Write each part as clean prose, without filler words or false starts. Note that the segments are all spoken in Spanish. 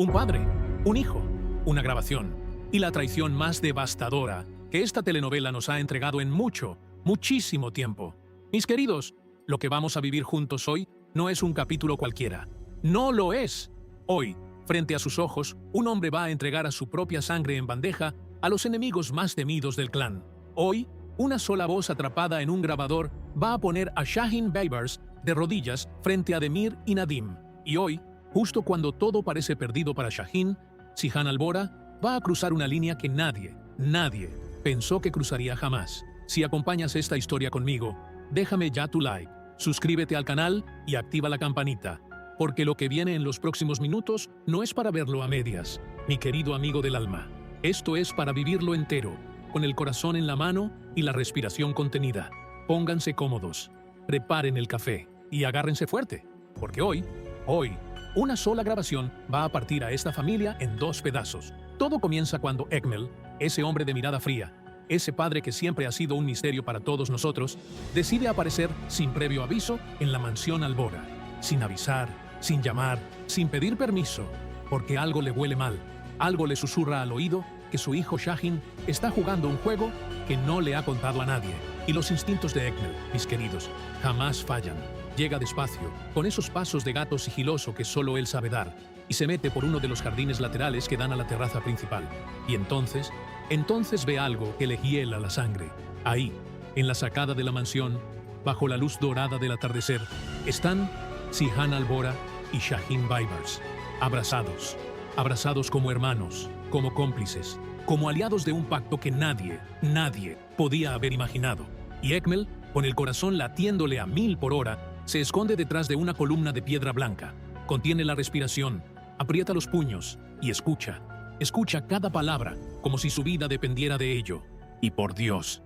Un padre, un hijo, una grabación y la traición más devastadora que esta telenovela nos ha entregado en muchísimo tiempo. Mis queridos, lo que vamos a vivir juntos hoy no es un capítulo cualquiera. ¡No lo es! Hoy, frente a sus ojos, un hombre va a entregar a su propia sangre en bandeja a los enemigos más temidos del clan. Hoy, una sola voz atrapada en un grabador va a poner a Shaheen Baibars de rodillas frente a Demir y Nadim. Y hoy, justo cuando todo parece perdido para Shaheen, Zihan Albora va a cruzar una línea que nadie pensó que cruzaría jamás. Si acompañas esta historia conmigo, déjame ya tu like, suscríbete al canal y activa la campanita, porque lo que viene en los próximos minutos no es para verlo a medias, mi querido amigo del alma. Esto es para vivirlo entero, con el corazón en la mano y la respiración contenida. Pónganse cómodos, preparen el café y agárrense fuerte, porque hoy, una sola grabación va a partir a esta familia en dos pedazos. Todo comienza cuando Ekmel, ese hombre de mirada fría, ese padre que siempre ha sido un misterio para todos nosotros, decide aparecer sin previo aviso en la mansión Albora, sin avisar, sin llamar, sin pedir permiso, porque algo le huele mal, algo le susurra al oído que su hijo Shaheen está jugando un juego que no le ha contado a nadie. Y los instintos de Ekmel, mis queridos, jamás fallan. Llega despacio, con esos pasos de gato sigiloso que solo él sabe dar, y se mete por uno de los jardines laterales que dan a la terraza principal. Y entonces ve algo que le hiela la sangre. Ahí, en la sacada de la mansión, bajo la luz dorada del atardecer, están Zihan Albora y Shaheen Baibars, abrazados como hermanos, como cómplices, como aliados de un pacto que nadie podía haber imaginado. Y Ekmel, con el corazón latiéndole a 1000 por hora, se esconde detrás de una columna de piedra blanca, contiene la respiración, aprieta los puños y escucha cada palabra como si su vida dependiera de ello. Y por Dios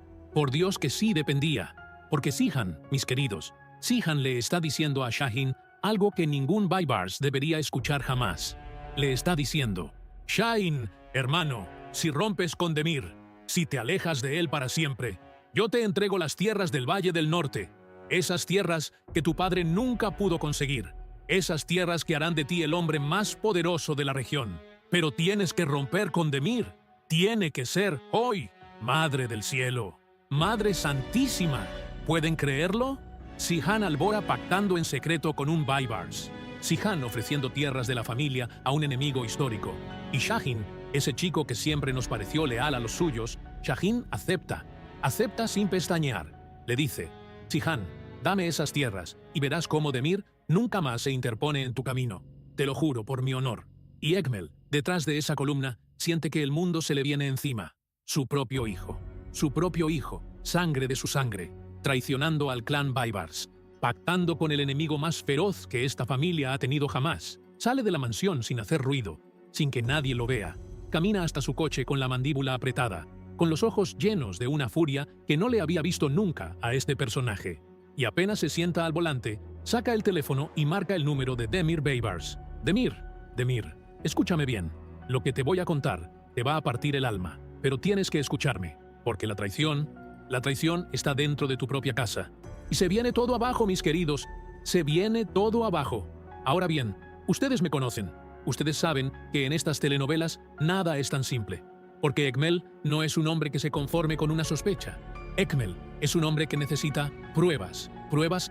que sí dependía, porque Zihan, mis queridos, Zihan le está diciendo a Shaheen algo que ningún Baibars debería escuchar jamás. Le está diciendo: Shaheen, hermano, si rompes con Demir, si te alejas de él para siempre, yo te entrego las tierras del Valle del Norte, esas tierras que tu padre nunca pudo conseguir, esas tierras que harán de ti el hombre más poderoso de la región. Pero tienes que romper con Demir, tiene que ser hoy. Madre del cielo, Madre Santísima, ¿pueden creerlo? Zihan Albora pactando en secreto con un Baibars, Zihan ofreciendo tierras de la familia a un enemigo histórico, y Shaheen, ese chico que siempre nos pareció leal a los suyos, Shaheen acepta sin pestañear. Le dice: Zihan, dame esas tierras y verás cómo Demir nunca más se interpone en tu camino. Te lo juro por mi honor. Y Ekmel, detrás de esa columna, siente que el mundo se le viene encima. Su propio hijo, sangre de su sangre, traicionando al clan Baibars, pactando con el enemigo más feroz que esta familia ha tenido jamás. Sale de la mansión sin hacer ruido, sin que nadie lo vea. Camina hasta su coche con la mandíbula apretada, con los ojos llenos de una furia que no le había visto nunca a este personaje. Y apenas se sienta al volante, saca el teléfono y marca el número de Demir Baibars. Demir, escúchame bien. Lo que te voy a contar te va a partir el alma, pero tienes que escucharme, porque la traición está dentro de tu propia casa. Y se viene todo abajo, mis queridos, se viene todo abajo. Ahora bien, ustedes me conocen. Ustedes saben que en estas telenovelas nada es tan simple, porque Ekmel no es un hombre que se conforme con una sospecha. Ekmel es un hombre que necesita pruebas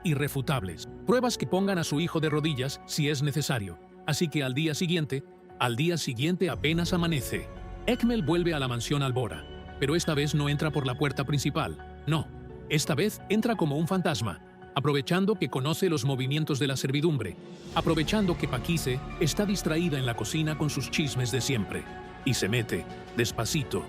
irrefutables, pruebas que pongan a su hijo de rodillas si es necesario. Así que al día siguiente apenas amanece, Ekmel vuelve a la mansión Albora, pero esta vez no entra por la puerta principal, no, esta vez entra como un fantasma, aprovechando que conoce los movimientos de la servidumbre, aprovechando que Paquise está distraída en la cocina con sus chismes de siempre, y se mete, despacito,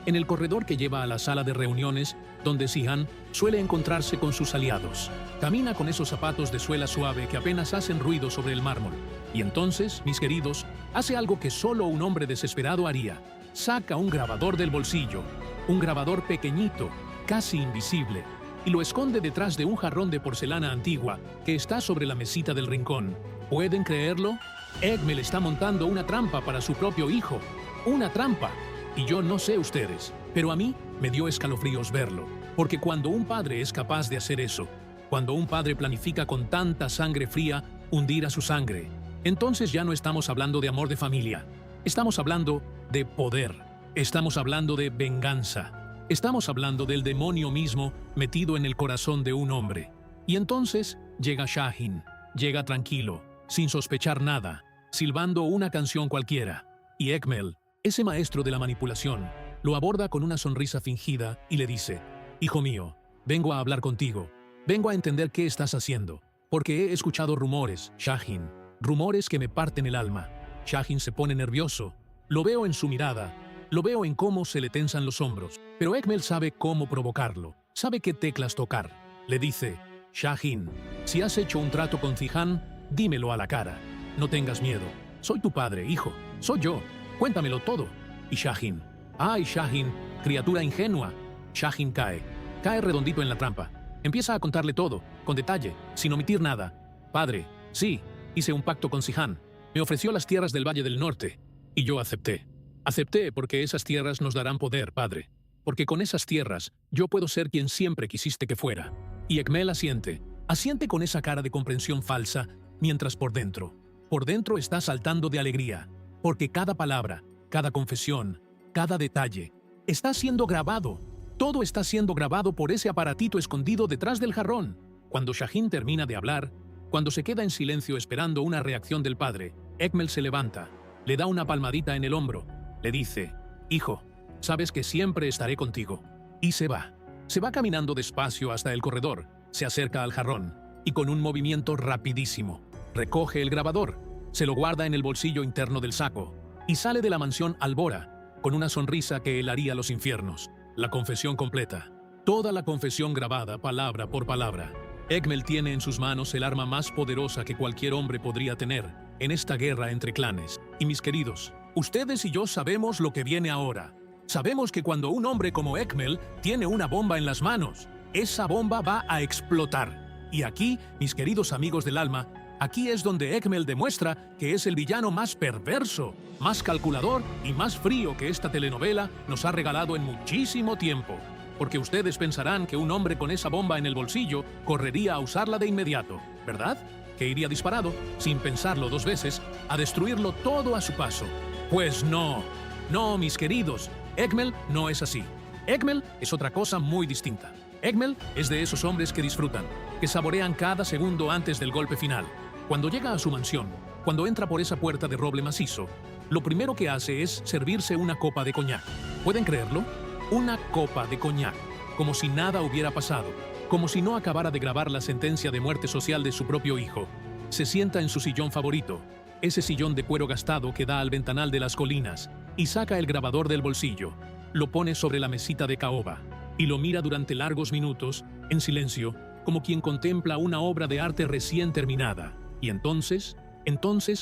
en el corredor que lleva a la sala de reuniones donde Zihan suele encontrarse con sus aliados. Camina con esos zapatos de suela suave que apenas hacen ruido sobre el mármol. Y entonces, mis queridos, hace algo que solo un hombre desesperado haría. Saca un grabador del bolsillo, un grabador pequeñito, casi invisible, y lo esconde detrás de un jarrón de porcelana antigua que está sobre la mesita del rincón. ¿Pueden creerlo? Ekmel está montando una trampa para su propio hijo. ¡Una trampa! Y yo no sé ustedes, pero a mí me dio escalofríos verlo, porque cuando un padre es capaz de hacer eso, cuando un padre planifica con tanta sangre fría hundir a su sangre, entonces ya no estamos hablando de amor de familia. Estamos hablando de poder. Estamos hablando de venganza. Estamos hablando del demonio mismo metido en el corazón de un hombre. Y entonces llega Shahin. Llega tranquilo, sin sospechar nada, silbando una canción cualquiera. Y Ekmel, ese maestro de la manipulación, lo aborda con una sonrisa fingida y le dice: «Hijo mío, vengo a hablar contigo. Vengo a entender qué estás haciendo. Porque he escuchado rumores, Shahin. Rumores que me parten el alma». Shahin se pone nervioso. Lo veo en su mirada. Lo veo en cómo se le tensan los hombros. Pero Ekmel sabe cómo provocarlo. Sabe qué teclas tocar. Le dice: «Shahin, si has hecho un trato con Zihan, dímelo a la cara. No tengas miedo. Soy tu padre, hijo. Soy yo. Cuéntamelo todo». Y Shahin: «Ay, Shahin, criatura ingenua». Shahin cae. Cae redondito en la trampa. Empieza a contarle todo, con detalle, sin omitir nada. «Padre, sí, hice un pacto con Zihan. Me ofreció las tierras del Valle del Norte. Y yo acepté. Acepté porque esas tierras nos darán poder, padre. Porque con esas tierras yo puedo ser quien siempre quisiste que fuera». Y Ekmel asiente. Asiente con esa cara de comprensión falsa, mientras por dentro está saltando de alegría. Porque cada palabra, cada confesión, cada detalle, está siendo grabado. Todo está siendo grabado por ese aparatito escondido detrás del jarrón. Cuando Shahin termina de hablar, cuando se queda en silencio esperando una reacción del padre, Ekmel se levanta, le da una palmadita en el hombro, le dice: «Hijo, sabes que siempre estaré contigo». Y se va. Se va caminando despacio hasta el corredor, se acerca al jarrón y con un movimiento rapidísimo recoge el grabador, se lo guarda en el bolsillo interno del saco y sale de la mansión Albora con una sonrisa que helaría los infiernos. La confesión completa. Toda la confesión grabada, palabra por palabra. Ekmel tiene en sus manos el arma más poderosa que cualquier hombre podría tener en esta guerra entre clanes. Y mis queridos, ustedes y yo sabemos lo que viene ahora. Sabemos que cuando un hombre como Ekmel tiene una bomba en las manos, esa bomba va a explotar. Y aquí, mis queridos amigos del alma, aquí es donde Ekmel demuestra que es el villano más perverso, más calculador y más frío que esta telenovela nos ha regalado en muchísimo tiempo. Porque ustedes pensarán que un hombre con esa bomba en el bolsillo correría a usarla de inmediato, ¿verdad? Que iría disparado, sin pensarlo dos veces, a destruirlo todo a su paso. Pues no. No, mis queridos. Ekmel no es así. Ekmel es otra cosa muy distinta. Ekmel es de esos hombres que disfrutan, que saborean cada segundo antes del golpe final. Cuando llega a su mansión, cuando entra por esa puerta de roble macizo, lo primero que hace es servirse una copa de coñac. ¿Pueden creerlo? Una copa de coñac, como si nada hubiera pasado, como si no acabara de grabar la sentencia de muerte social de su propio hijo. Se sienta en su sillón favorito, ese sillón de cuero gastado que da al ventanal de las colinas, y saca el grabador del bolsillo, lo pone sobre la mesita de caoba, y lo mira durante largos minutos, en silencio, como quien contempla una obra de arte recién terminada. Y entonces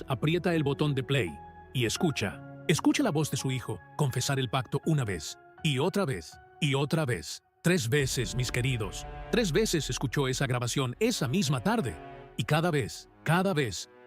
aprieta el botón de play, y escucha la voz de su hijo confesar el pacto una vez, y otra vez, y otra vez. 3 veces, mis queridos. 3 veces escuchó esa grabación esa misma tarde. Y cada vez,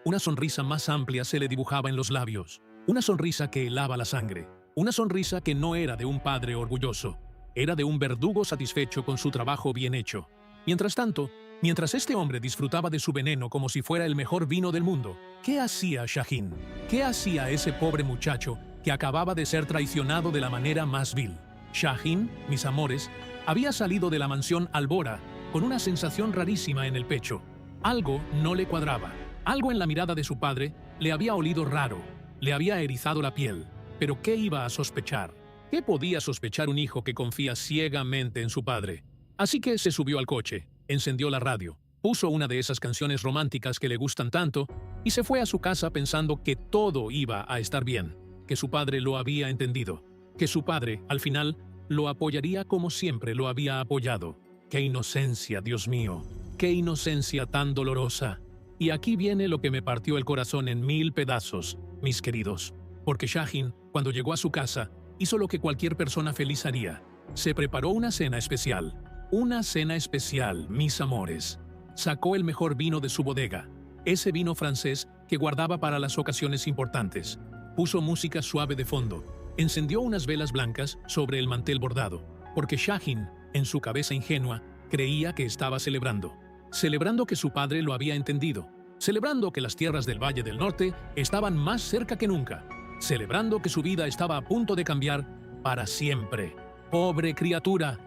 una sonrisa más amplia se le dibujaba en los labios. Una sonrisa que helaba la sangre. Una sonrisa que no era de un padre orgulloso. Era de un verdugo satisfecho con su trabajo bien hecho. Mientras tanto, mientras este hombre disfrutaba de su veneno como si fuera el mejor vino del mundo, ¿qué hacía Shahin? ¿Qué hacía ese pobre muchacho que acababa de ser traicionado de la manera más vil? Shahin, mis amores, había salido de la mansión Albora con una sensación rarísima en el pecho. Algo no le cuadraba. Algo en la mirada de su padre le había olido raro, le había erizado la piel. Pero ¿qué iba a sospechar? ¿Qué podía sospechar un hijo que confía ciegamente en su padre? Así que se subió al coche, encendió la radio, puso una de esas canciones románticas que le gustan tanto y se fue a su casa pensando que todo iba a estar bien, que su padre lo había entendido, que su padre, al final, lo apoyaría como siempre lo había apoyado. ¡Qué inocencia, Dios mío! ¡Qué inocencia tan dolorosa! Y aquí viene lo que me partió el corazón en 1000 pedazos, mis queridos. Porque Shahin, cuando llegó a su casa, hizo lo que cualquier persona feliz haría. Se preparó una cena especial. Una cena especial, mis amores. Sacó el mejor vino de su bodega, ese vino francés que guardaba para las ocasiones importantes. Puso música suave de fondo. Encendió unas velas blancas sobre el mantel bordado. Porque Shahin, en su cabeza ingenua, creía que estaba celebrando. Celebrando que su padre lo había entendido. celebrando que las tierras del Valle del Norte estaban más cerca que nunca, celebrando que su vida estaba a punto de cambiar para siempre. Pobre criatura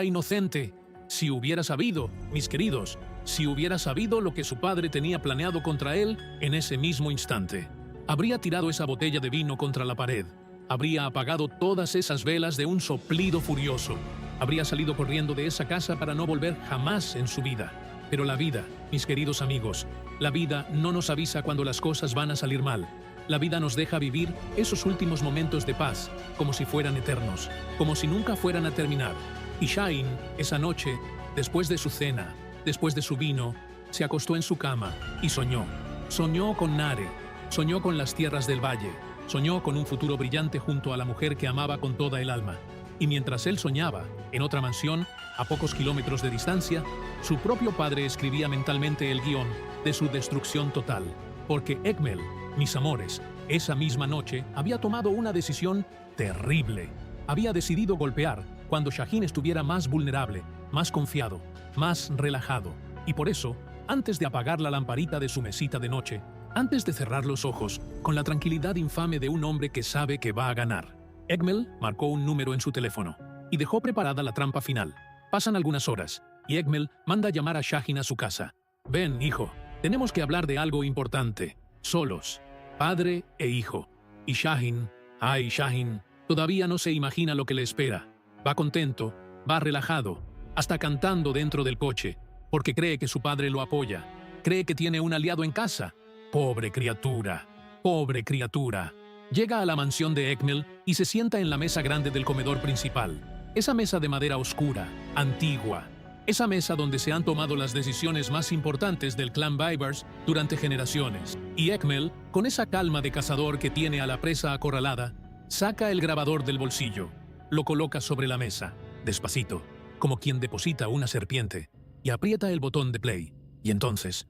inocente. Si hubiera sabido, mis queridos, si hubiera sabido lo que su padre tenía planeado contra él en ese mismo instante, habría tirado esa botella de vino contra la pared, habría apagado todas esas velas de un soplido furioso, habría salido corriendo de esa casa para no volver jamás en su vida. Pero la vida, mis queridos amigos, la vida no nos avisa cuando las cosas van a salir mal. La vida nos deja vivir esos últimos momentos de paz, como si fueran eternos, como si nunca fueran a terminar. Y Shaheen, esa noche, después de su cena, después de su vino, se acostó en su cama y soñó. Soñó con Nare, soñó con las tierras del valle, soñó con un futuro brillante junto a la mujer que amaba con toda el alma. Y mientras él soñaba, en otra mansión, a pocos kilómetros de distancia, su propio padre escribía mentalmente el guión de su destrucción total. Porque Ekmel, mis amores, esa misma noche había tomado una decisión terrible. Había decidido golpear cuando Shaheen estuviera más vulnerable, más confiado, más relajado. Y por eso, antes de apagar la lamparita de su mesita de noche, antes de cerrar los ojos, con la tranquilidad infame de un hombre que sabe que va a ganar, Ekmel marcó un número en su teléfono y dejó preparada la trampa final. Pasan algunas horas, y Ekmel manda llamar a Shaheen a su casa. «Ven, hijo, tenemos que hablar de algo importante. Solos, padre e hijo». Y Shaheen, ay Shaheen, todavía no se imagina lo que le espera. Va contento, va relajado, hasta cantando dentro del coche, porque cree que su padre lo apoya, cree que tiene un aliado en casa. Pobre criatura, pobre criatura. Llega a la mansión de Ekmel y se sienta en la mesa grande del comedor principal. Esa mesa de madera oscura, antigua. Esa mesa donde se han tomado las decisiones más importantes del clan Vibers durante generaciones. Y Ekmel, con esa calma de cazador que tiene a la presa acorralada, saca el grabador del bolsillo. Lo coloca sobre la mesa, despacito, como quien deposita una serpiente, y aprieta el botón de play. Y entonces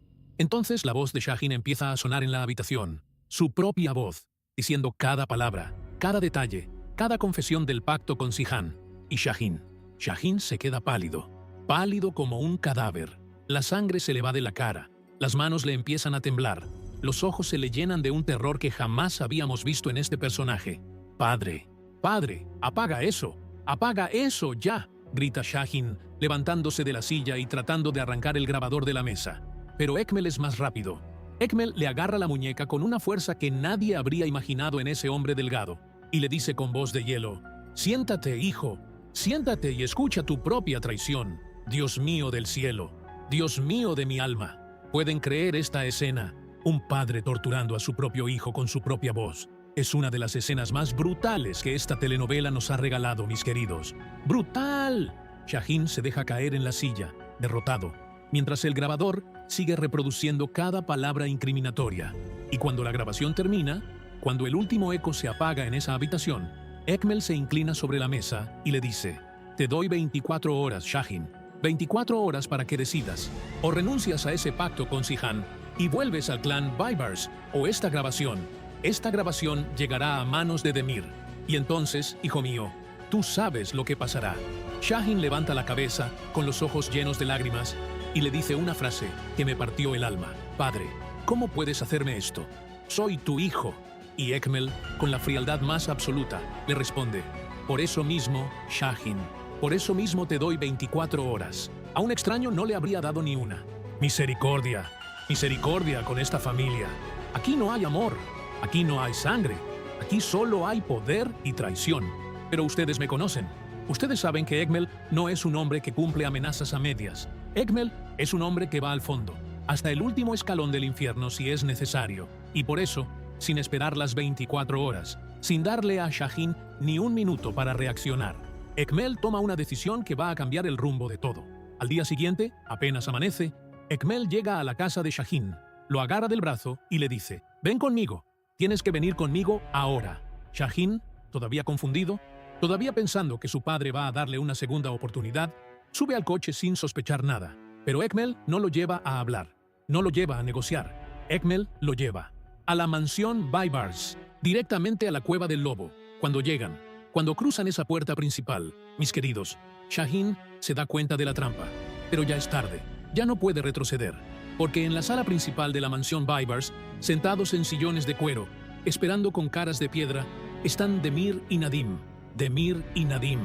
la voz de Shaheen empieza a sonar en la habitación, su propia voz, diciendo cada palabra, cada detalle, cada confesión del pacto con Si-Han. Y Shaheen se queda pálido, pálido como un cadáver. La sangre se le va de la cara, las manos le empiezan a temblar, los ojos se le llenan de un terror que jamás habíamos visto en este personaje. «Padre, padre, apaga eso ya», grita Shaheen, levantándose de la silla y tratando de arrancar el grabador de la mesa. Pero Ekmel es más rápido. Ekmel le agarra la muñeca con una fuerza que nadie habría imaginado en ese hombre delgado, y le dice con voz de hielo: «Siéntate, hijo, siéntate y escucha tu propia traición. Dios mío del cielo, Dios mío de mi alma». ¿Pueden creer esta escena? Un padre torturando a su propio hijo con su propia voz. Es una de las escenas más brutales que esta telenovela nos ha regalado, mis queridos. ¡Brutal! Shaheen se deja caer en la silla, derrotado, mientras el grabador sigue reproduciendo cada palabra incriminatoria. Y cuando la grabación termina, cuando el último eco se apaga en esa habitación, Ekmel se inclina sobre la mesa y le dice: «Te doy 24 horas, Shaheen. 24 horas para que decidas. O renuncias a ese pacto con Si-Han y vuelves al clan Vibers, o esta grabación llegará a manos de Demir. Y entonces, hijo mío, tú sabes lo que pasará». Shaheen levanta la cabeza, con los ojos llenos de lágrimas, y le dice una frase que me partió el alma: «Padre, ¿cómo puedes hacerme esto? Soy tu hijo». Y Ekmel, con la frialdad más absoluta, le responde: «Por eso mismo, Shaheen, por eso mismo te doy 24 horas. A un extraño no le habría dado ni una. Misericordia, misericordia con esta familia. Aquí no hay amor, aquí no hay sangre, aquí solo hay poder y traición. Pero ustedes me conocen. Ustedes saben que Ekmel no es un hombre que cumple amenazas a medias. Ekmel es un hombre que va al fondo, hasta el último escalón del infierno si es necesario. Y por eso, sin esperar las 24 horas, sin darle a Shaheen ni un minuto para reaccionar, Ekmel toma una decisión que va a cambiar el rumbo de todo. Al día siguiente, apenas amanece, Ekmel llega a la casa de Shaheen, lo agarra del brazo y le dice: «Ven conmigo, tienes que venir conmigo ahora». Shaheen, todavía confundido, todavía pensando que su padre va a darle una segunda oportunidad, sube al coche sin sospechar nada. Pero Ekmel no lo lleva a hablar, no lo lleva a negociar. Ekmel lo lleva a la mansión Vibers, directamente a la cueva del lobo. Cuando cruzan esa puerta principal, mis queridos, Shaheen se da cuenta de la trampa. Pero ya es tarde, ya no puede retroceder. porque en la sala principal de la mansión Baibars, sentados en sillones de cuero, esperando con caras de piedra, están Demir y Nadim. Demir y Nadim,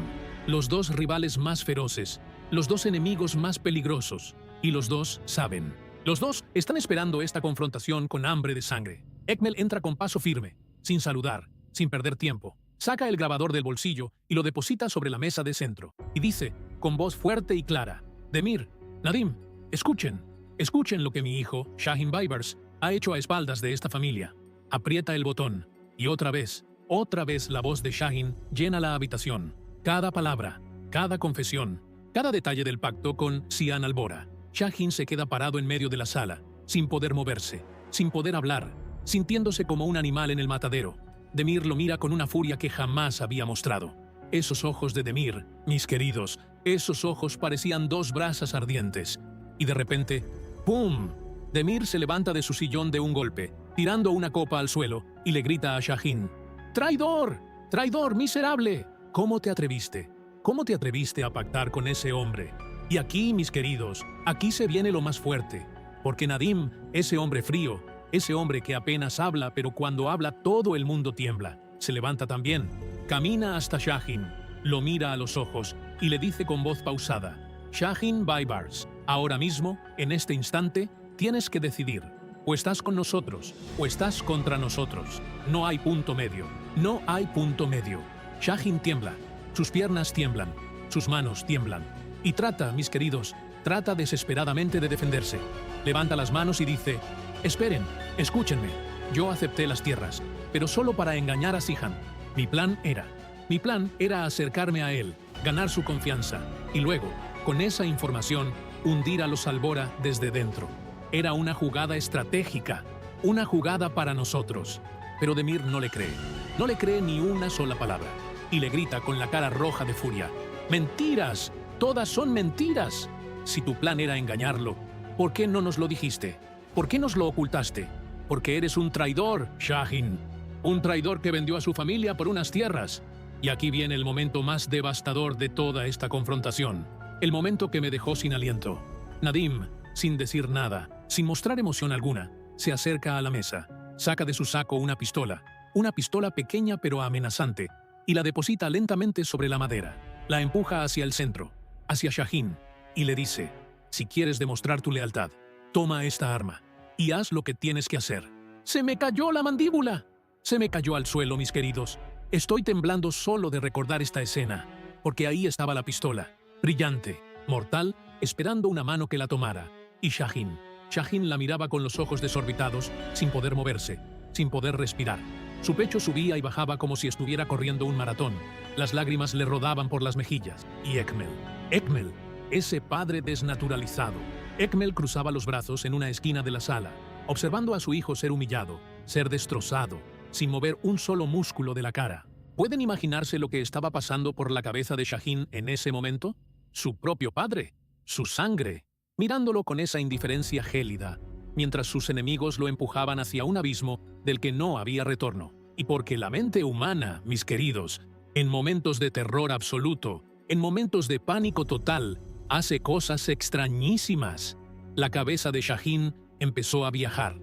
los dos rivales más feroces, los dos enemigos más peligrosos, y los dos saben. Los dos están esperando esta confrontación con hambre de sangre. Ekmel entra con paso firme, sin saludar, sin perder tiempo. Saca el grabador del bolsillo y lo deposita sobre la mesa de centro. Y dice, con voz fuerte y clara, Demir, Nadim, escuchen lo que mi hijo, Shahin Baibars, ha hecho a espaldas de esta familia. Aprieta el botón, y otra vez la voz de Shahin llena la habitación. Cada palabra, cada confesión, cada detalle del pacto con Sian Albora. Shahin se queda parado en medio de la sala, sin poder moverse, sin poder hablar, sintiéndose como un animal en el matadero. Demir lo mira con una furia que jamás había mostrado. Esos ojos de Demir, mis queridos, esos ojos parecían dos brasas ardientes. Y de repente, ¡pum! Demir se levanta de su sillón de un golpe, tirando una copa al suelo, y le grita a Shahin, ¡Traidor! ¡Traidor miserable! ¿Cómo te atreviste? ¿Cómo te atreviste a pactar con ese hombre? Y aquí, mis queridos, aquí se viene lo más fuerte, porque Nadim, ese hombre frío, ese hombre que apenas habla, pero cuando habla todo el mundo tiembla, se levanta también, camina hasta Shahin, lo mira a los ojos y le dice con voz pausada, Shahin Baibars, ahora mismo, en este instante, tienes que decidir, o estás con nosotros, o estás contra nosotros. No hay punto medio, no hay punto medio. Shahin tiembla, sus piernas tiemblan, sus manos tiemblan, y trata, mis queridos, trata desesperadamente de defenderse. Levanta las manos y dice, esperen, escúchenme, yo acepté las tierras, pero solo para engañar a Sihan. Mi plan era acercarme a él, ganar su confianza, y luego, con esa información, hundir a los Albora desde dentro. Era una jugada estratégica, una jugada para nosotros. Pero Demir no le cree ni una sola palabra, y le grita con la cara roja de furia, ¡Mentiras! ¡Todas son mentiras! Si tu plan era engañarlo, ¿por qué no nos lo dijiste? ¿Por qué nos lo ocultaste? Porque eres un traidor, Shahin. Un traidor que vendió a su familia por unas tierras. Y aquí viene el momento más devastador de toda esta confrontación. El momento que me dejó sin aliento. Nadim, sin decir nada, sin mostrar emoción alguna, se acerca a la mesa, saca de su saco una pistola pequeña pero amenazante, y la deposita lentamente sobre la madera. La empuja hacia el centro, hacia Shahin, y le dice, si quieres demostrar tu lealtad, toma esta arma, y haz lo que tienes que hacer. ¡Se me cayó la mandíbula! Se me cayó al suelo, mis queridos. Estoy temblando solo de recordar esta escena, porque ahí estaba la pistola, brillante, mortal, esperando una mano que la tomara. Y Shahin la miraba con los ojos desorbitados, sin poder moverse, sin poder respirar. Su pecho subía y bajaba como si estuviera corriendo un maratón. Las lágrimas le rodaban por las mejillas. Y Ekmel, ese padre desnaturalizado. Ekmel cruzaba los brazos en una esquina de la sala, observando a su hijo ser humillado, ser destrozado, sin mover un solo músculo de la cara. ¿Pueden imaginarse lo que estaba pasando por la cabeza de Shahin en ese momento? Su propio padre, su sangre, mirándolo con esa indiferencia gélida, mientras sus enemigos lo empujaban hacia un abismo del que no había retorno. Y porque la mente humana, mis queridos, en momentos de terror absoluto, en momentos de pánico total, hace cosas extrañísimas. La cabeza de Shahin empezó a viajar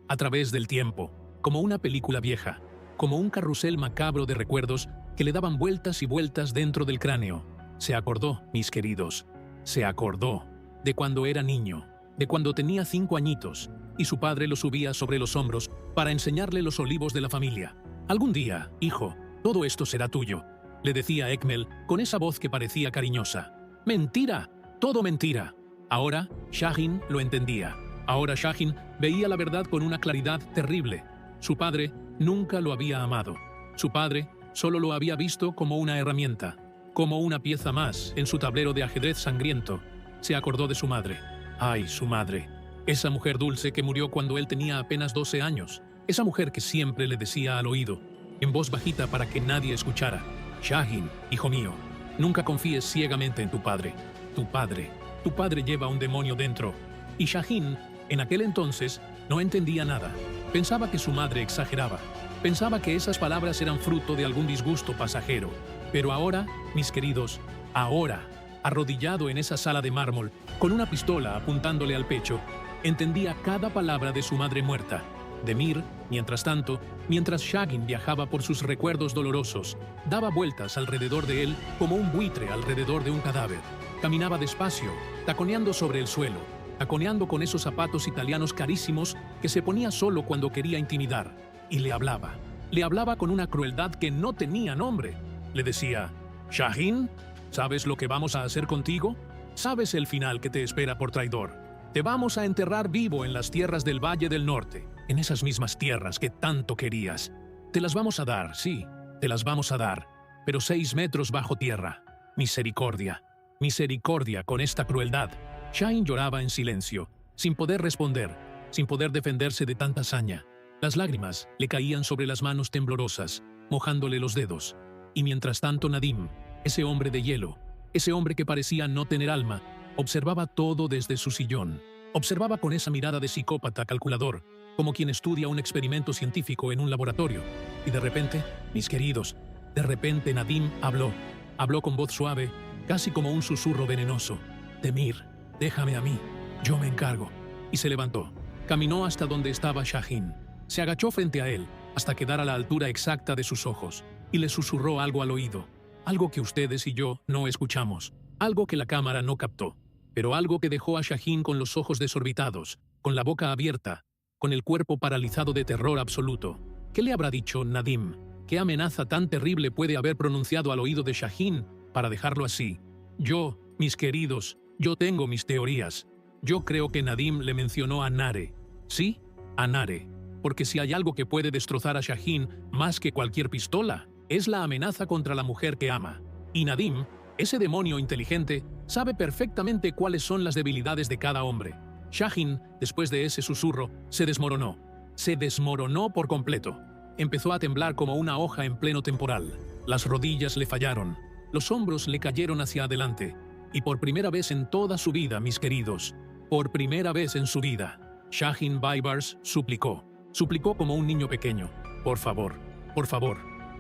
a través del tiempo, como una película vieja, como un carrusel macabro de recuerdos que le daban vueltas y vueltas dentro del cráneo. Se acordó, mis queridos, se acordó de cuando era niño, de cuando tenía 5 añitos, y su padre lo subía sobre los hombros para enseñarle los olivos de la familia. Algún día, hijo, todo esto será tuyo, le decía Ekmel con esa voz que parecía cariñosa. Mentira, todo mentira. Ahora Shahin lo entendía. Ahora Shahin veía la verdad con una claridad terrible. Su padre nunca lo había amado. Su padre solo lo había visto como una herramienta, como una pieza más en su tablero de ajedrez sangriento. Se acordó de su madre. ¡Ay, su madre! Esa mujer dulce que murió cuando él tenía apenas 12 años. Esa mujer que siempre le decía al oído, en voz bajita para que nadie escuchara, Shahin, hijo mío, nunca confíes ciegamente en tu padre. Tu padre lleva un demonio dentro. Y Shahin, en aquel entonces, no entendía nada. Pensaba que su madre exageraba. Pensaba que esas palabras eran fruto de algún disgusto pasajero. Pero ahora, mis queridos, ahora, arrodillado en esa sala de mármol, con una pistola apuntándole al pecho, entendía cada palabra de su madre muerta. Demir, mientras tanto, mientras Shagin viajaba por sus recuerdos dolorosos, daba vueltas alrededor de él como un buitre alrededor de un cadáver. Caminaba despacio, taconeando sobre el suelo, taconeando con esos zapatos italianos carísimos que se ponía solo cuando quería intimidar, y le hablaba. Le hablaba con una crueldad que no tenía nombre. Le decía: «Shagin, ¿sabes lo que vamos a hacer contigo? ¿Sabes el final que te espera por traidor? Te vamos a enterrar vivo en las tierras del Valle del Norte, en esas mismas tierras que tanto querías. Te las vamos a dar, sí, te las vamos a dar, pero 6 metros bajo tierra. Misericordia, misericordia con esta crueldad». Shagin lloraba en silencio, sin poder responder, sin poder defenderse de tanta hazaña. Las lágrimas le caían sobre las manos temblorosas, mojándole los dedos. Y mientras tanto Nadim, ese hombre de hielo, ese hombre que parecía no tener alma, observaba todo desde su sillón. Observaba con esa mirada de psicópata calculador, como quien estudia un experimento científico en un laboratorio. Y de repente, mis queridos, de repente Nadim habló. Habló con voz suave, casi como un susurro venenoso. «Demir, déjame a mí, yo me encargo». Y se levantó. Caminó hasta donde estaba Shagin. Se agachó frente a él, hasta quedar a la altura exacta de sus ojos, y le susurró algo al oído. Algo que ustedes y yo no escuchamos. Algo que la cámara no captó. Pero algo que dejó a Shagin con los ojos desorbitados, con la boca abierta, con el cuerpo paralizado de terror absoluto. ¿Qué le habrá dicho Nadim? ¿Qué amenaza tan terrible puede haber pronunciado al oído de Shagin para dejarlo así? Yo, mis queridos, yo tengo mis teorías. Yo creo que Nadim le mencionó a Nare. ¿Sí? A Nare. Porque si hay algo que puede destrozar a Shagin más que cualquier pistola, es la amenaza contra la mujer que ama. Y Nadim, ese demonio inteligente, sabe perfectamente cuáles son las debilidades de cada hombre. Shagin, después de ese susurro, se desmoronó. Se desmoronó por completo. Empezó a temblar como una hoja en pleno temporal. Las rodillas le fallaron. Los hombros le cayeron hacia adelante. Y por primera vez en toda su vida, mis queridos, por primera vez en su vida, Shagin Baibars suplicó. Suplicó como un niño pequeño: por favor,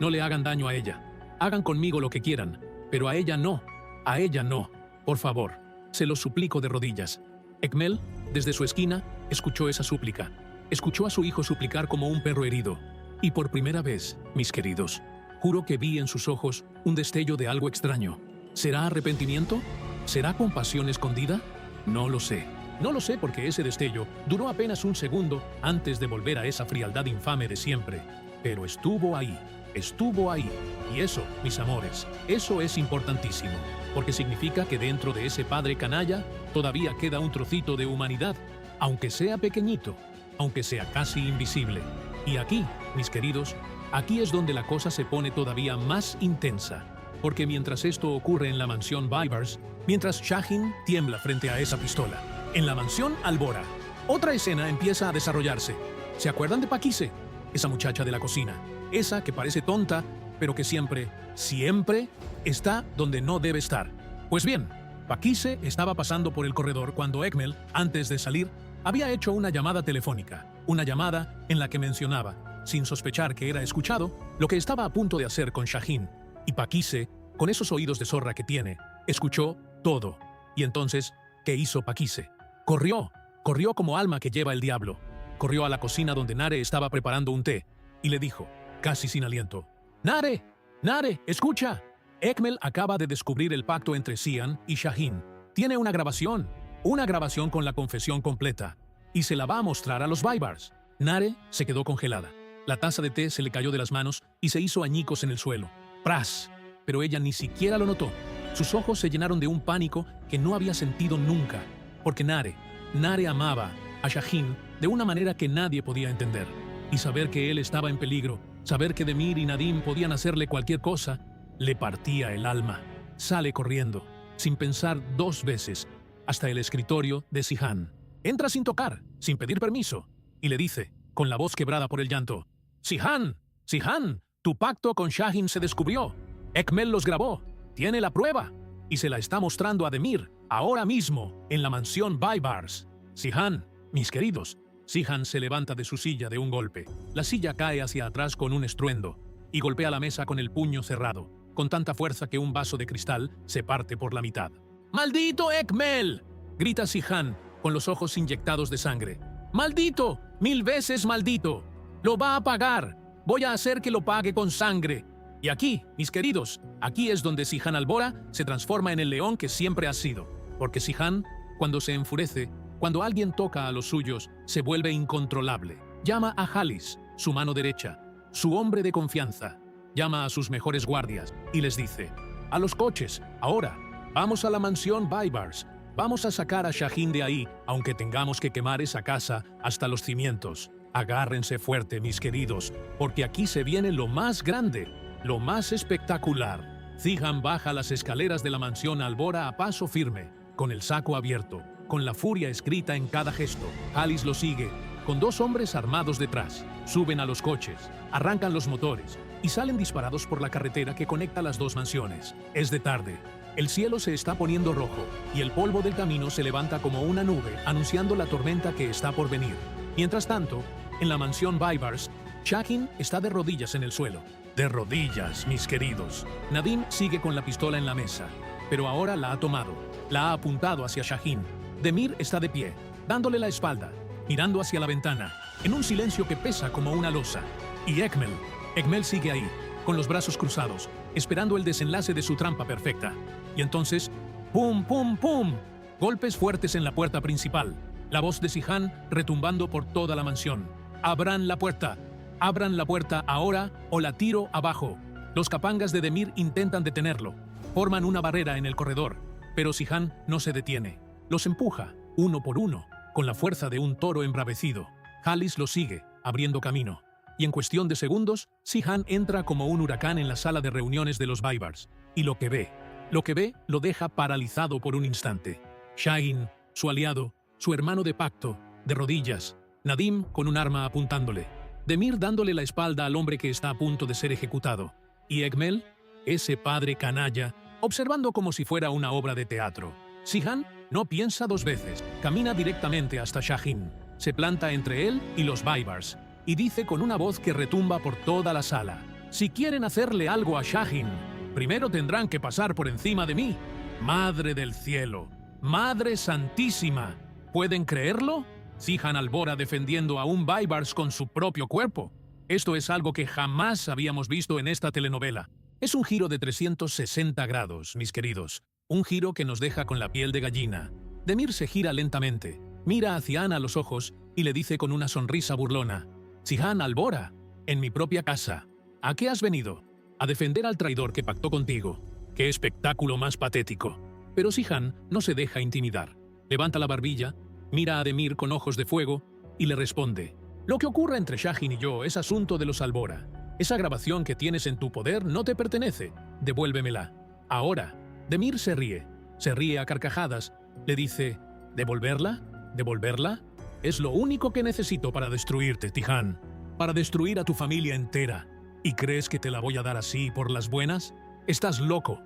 no le hagan daño a ella. Hagan conmigo lo que quieran, pero a ella no, por favor, se lo suplico de rodillas. Ekmel, desde su esquina, escuchó esa súplica. Escuchó a su hijo suplicar como un perro herido. Y por primera vez, mis queridos, juro que vi en sus ojos un destello de algo extraño. ¿Será arrepentimiento? ¿Será compasión escondida? No lo sé. No lo sé porque ese destello duró apenas un segundo antes de volver a esa frialdad infame de siempre. Pero estuvo ahí. Y eso, mis amores, eso es importantísimo, porque significa que dentro de ese padre canalla todavía queda un trocito de humanidad, aunque sea pequeñito, aunque sea casi invisible. Y aquí, mis queridos, aquí es donde la cosa se pone todavía más intensa, porque mientras esto ocurre en la mansión Baibars, mientras Shagin tiembla frente a esa pistola, en la mansión Albora, otra escena empieza a desarrollarse. ¿Se acuerdan de Paquise? Esa muchacha de la cocina, esa que parece tonta, pero que siempre está donde no debe estar. Pues bien, Paquise estaba pasando por el corredor cuando Ekmel, antes de salir, había hecho una llamada telefónica, una llamada en la que mencionaba, sin sospechar que era escuchado, lo que estaba a punto de hacer con Shagin. Y Paquise, con esos oídos de zorra que tiene, escuchó todo. Y entonces, ¿qué hizo Paquise? Corrió como alma que lleva el diablo. Corrió a la cocina donde Nare estaba preparando un té y le dijo, casi sin aliento: «Nare, escucha. Ekmel acaba de descubrir el pacto entre Sian y Shagin. Tiene una grabación con la confesión completa, y se la va a mostrar a los Baibars». Nare se quedó congelada. La taza de té se le cayó de las manos y se hizo añicos en el suelo. ¡Pras! Pero ella ni siquiera lo notó. Sus ojos se llenaron de un pánico que no había sentido nunca, porque Nare amaba a Shagin de una manera que nadie podía entender. Y saber que él estaba en peligro, saber que Demir y Nadim podían hacerle cualquier cosa, le partía el alma. Sale corriendo, sin pensar 2 veces, hasta el escritorio de Sihan. Entra sin tocar, sin pedir permiso, y le dice, con la voz quebrada por el llanto: «Sihan, tu pacto con Shagin se descubrió. Ekmel los grabó, tiene la prueba, y se la está mostrando a Demir, ahora mismo, en la mansión Baibars». Sihan, mis queridos. Sihan se levanta de su silla de un golpe. La silla cae hacia atrás con un estruendo y golpea la mesa con el puño cerrado, con tanta fuerza que un vaso de cristal se parte por la mitad. «¡Maldito Ekmel! grita Zihan, con los ojos inyectados de sangre. ¡Maldito! ¡1000 veces maldito! ¡Lo va a pagar! Voy a hacer que lo pague con sangre. Y aquí, mis queridos, aquí es donde Zihan Albora se transforma en el león que siempre ha sido. Porque Zihan, cuando se enfurece, cuando alguien toca a los suyos, se vuelve incontrolable. Llama a Halis, su mano derecha, su hombre de confianza. Llama a sus mejores guardias y les dice: «A los coches, ahora, vamos a la mansión Baibars. Vamos a sacar a Shaheen de ahí, aunque tengamos que quemar esa casa hasta los cimientos. Agárrense fuerte, mis queridos, porque aquí se viene lo más grande, lo más espectacular». Zihan baja las escaleras de la mansión Albora a paso firme, con el saco abierto, con la furia escrita en cada gesto. Halis lo sigue, con 2 hombres armados detrás. Suben a los coches, arrancan los motores y salen disparados por la carretera que conecta las 2 mansiones. Es de tarde. El cielo se está poniendo rojo y el polvo del camino se levanta como una nube, anunciando la tormenta que está por venir. Mientras tanto, en la mansión Baibars, Shaheen está de rodillas en el suelo. De rodillas, mis queridos. Nadim sigue con la pistola en la mesa, pero ahora la ha tomado. La ha apuntado hacia Shaheen. Demir está de pie, dándole la espalda, mirando hacia la ventana, en un silencio que pesa como una losa. Y Ekmel sigue ahí, con los brazos cruzados, esperando el desenlace de su trampa perfecta. Y entonces, ¡pum, pum, pum! Golpes fuertes en la puerta principal. La voz de Zihan retumbando por toda la mansión. ¡Abran la puerta! ¡Abran la puerta ahora o la tiro abajo! Los capangas de Demir intentan detenerlo. Forman una barrera en el corredor, pero Zihan no se detiene. Los empuja, uno por uno, con la fuerza de un toro embravecido. Halis lo sigue, abriendo camino. Y en cuestión de segundos, Zihan entra como un huracán en la sala de reuniones de los Baibars. Y lo que ve lo deja paralizado por un instante. Shaheen, su aliado, su hermano de pacto, de rodillas. Nadim con un arma apuntándole. Demir dándole la espalda al hombre que está a punto de ser ejecutado. Y Ekmel, ese padre canalla, observando como si fuera una obra de teatro. Zihan no piensa 2 veces, camina directamente hasta Shaheen. Se planta entre él y los Baibars y dice con una voz que retumba por toda la sala: «Si quieren hacerle algo a Shaheen, primero tendrán que pasar por encima de mí. Madre del cielo, Madre Santísima, ¿pueden creerlo? Zihan Albora defendiendo a un Baibars con su propio cuerpo. Esto es algo que jamás habíamos visto en esta telenovela. Es un giro de 360 grados, mis queridos. Un giro que nos deja con la piel de gallina. Demir se gira lentamente, mira a Zihan a los ojos y le dice con una sonrisa burlona: «Zihan Albora, en mi propia casa. ¿A qué has venido? A defender al traidor que pactó contigo. ¡Qué espectáculo más patético!». Pero Zihan no se deja intimidar. Levanta la barbilla, mira a Demir con ojos de fuego y le responde: «Lo que ocurra entre Shaheen y yo es asunto de los Albora. Esa grabación que tienes en tu poder no te pertenece. Devuélvemela. Ahora». Demir se ríe a carcajadas. Le dice: «¿Devolverla? ¿Devolverla? Es lo único que necesito para destruirte, Zihan. Para destruir a tu familia entera. ¿Y crees que te la voy a dar así por las buenas? Estás loco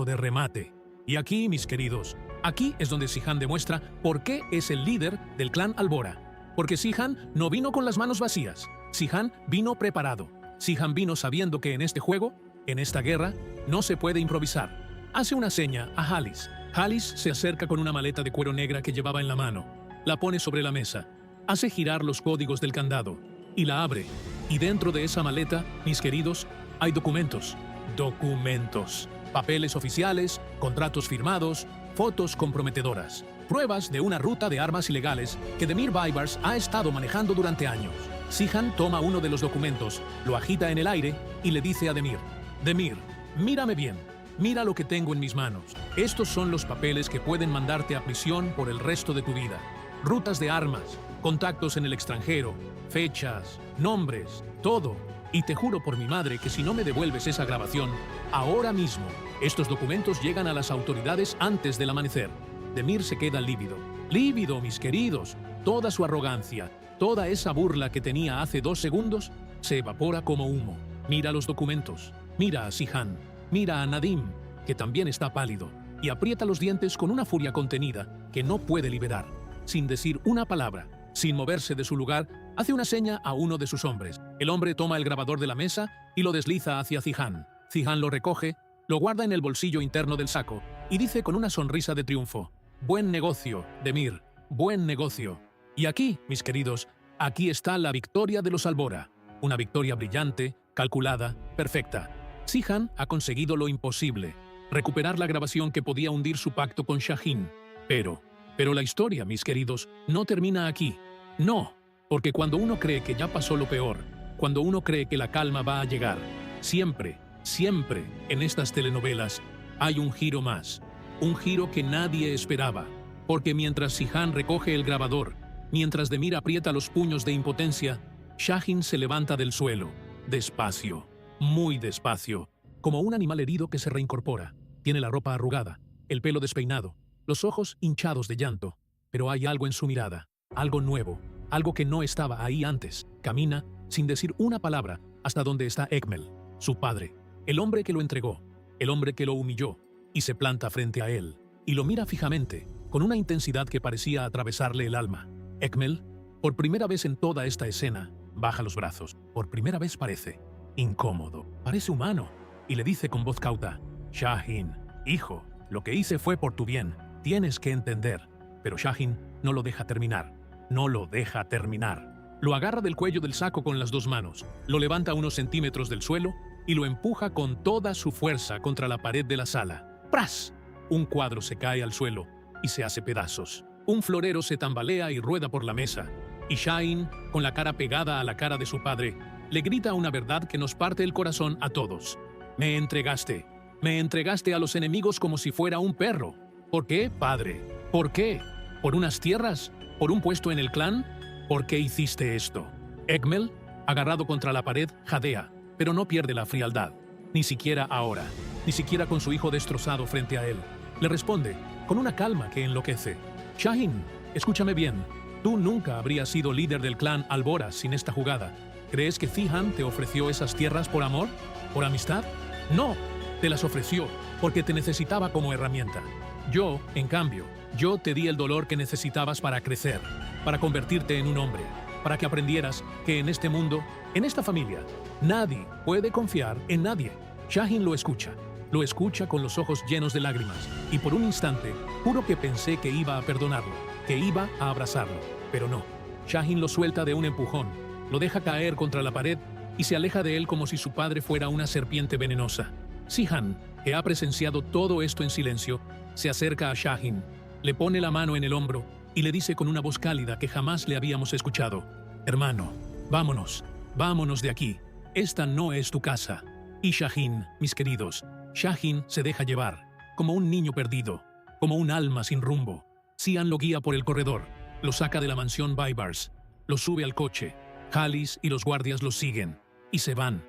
de remate». Y aquí, mis queridos, aquí es donde Zihan demuestra por qué es el líder del clan Albora. Porque Zihan no vino con las manos vacías. Zihan vino preparado. Zihan vino sabiendo que en este juego, en esta guerra, no se puede improvisar. Hace una seña a Halis. Halis se acerca con una maleta de cuero negra que llevaba en la mano. La pone sobre la mesa. Hace girar los códigos del candado. Y la abre. Y dentro de esa maleta, mis queridos, hay documentos. Documentos. Papeles oficiales, contratos firmados, fotos comprometedoras. Pruebas de una ruta de armas ilegales que Demir Baibars ha estado manejando durante años. Zihan toma uno de los documentos, lo agita en el aire y le dice a Demir: «Demir, mírame bien. Mira lo que tengo en mis manos. Estos son los papeles que pueden mandarte a prisión por el resto de tu vida. Rutas de armas, contactos en el extranjero, fechas, nombres, todo. Y te juro por mi madre que si no me devuelves esa grabación, ahora mismo, estos documentos llegan a las autoridades antes del amanecer». Demir se queda lívido. Lívido, mis queridos. Toda su arrogancia, toda esa burla que tenía hace 2 segundos, se evapora como humo. Mira los documentos. Mira a Zihan. Mira a Nadim, que también está pálido, y aprieta los dientes con una furia contenida que no puede liberar. Sin decir una palabra, sin moverse de su lugar, hace una seña a uno de sus hombres. El hombre toma el grabador de la mesa y lo desliza hacia Zihan. Zihan lo recoge, lo guarda en el bolsillo interno del saco y dice con una sonrisa de triunfo: Buen negocio, Demir, buen negocio. Y aquí, mis queridos, aquí está la victoria de los Albora. Una victoria brillante, calculada, perfecta. Zihan ha conseguido lo imposible, recuperar la grabación que podía hundir su pacto con Shaheen. Pero la historia, mis queridos, no termina aquí. No, porque cuando uno cree que ya pasó lo peor, cuando uno cree que la calma va a llegar, siempre, siempre en estas telenovelas hay un giro más. Un giro que nadie esperaba, porque mientras Zihan recoge el grabador, mientras Demir aprieta los puños de impotencia, Shaheen se levanta del suelo, despacio, muy despacio, como un animal herido que se reincorpora. Tiene la ropa arrugada, el pelo despeinado, los ojos hinchados de llanto, pero hay algo en su mirada, algo nuevo, algo que no estaba ahí antes. Camina, sin decir una palabra, hasta donde está Ekmel, su padre, el hombre que lo entregó, el hombre que lo humilló, y se planta frente a él, y lo mira fijamente, con una intensidad que parecía atravesarle el alma. Ekmel, por primera vez en toda esta escena, baja los brazos. Por primera vez parece incómodo, parece humano, y le dice con voz cauta: Shaheen, hijo, lo que hice fue por tu bien, tienes que entender. Pero Shaheen no lo deja terminar, no lo deja terminar. Lo agarra del cuello del saco con las dos manos, lo levanta unos centímetros del suelo y lo empuja con toda su fuerza contra la pared de la sala. ¡Pras! Un cuadro se cae al suelo y se hace pedazos. Un florero se tambalea y rueda por la mesa. Y Shaheen, con la cara pegada a la cara de su padre, le grita una verdad que nos parte el corazón a todos. Me entregaste a los enemigos como si fuera un perro. ¿Por qué, padre? ¿Por qué? ¿Por unas tierras? ¿Por un puesto en el clan? ¿Por qué hiciste esto? Ekmel, agarrado contra la pared, jadea, pero no pierde la frialdad. Ni siquiera ahora, ni siquiera con su hijo destrozado frente a él. Le responde, con una calma que enloquece: Shaheen, escúchame bien. Tú nunca habrías sido líder del clan Albora sin esta jugada. ¿Crees que Zihan te ofreció esas tierras por amor? ¿Por amistad? No, te las ofreció porque te necesitaba como herramienta. Yo, en cambio, yo te di el dolor que necesitabas para crecer, para convertirte en un hombre, para que aprendieras que en este mundo, en esta familia, nadie puede confiar en nadie. Shaheen lo escucha con los ojos llenos de lágrimas, y por un instante, juro que pensé que iba a perdonarlo, que iba a abrazarlo, pero no. Shaheen lo suelta de un empujón, lo deja caer contra la pared y se aleja de él como si su padre fuera una serpiente venenosa. Zihan, que ha presenciado todo esto en silencio, se acerca a Shaheen, le pone la mano en el hombro y le dice con una voz cálida que jamás le habíamos escuchado: hermano, vámonos, vámonos de aquí, esta no es tu casa. Y Shaheen, mis queridos, Shaheen se deja llevar, como un niño perdido, como un alma sin rumbo. Zihan lo guía por el corredor, lo saca de la mansión Baibars, lo sube al coche. Halis y los guardias lo siguen, y se van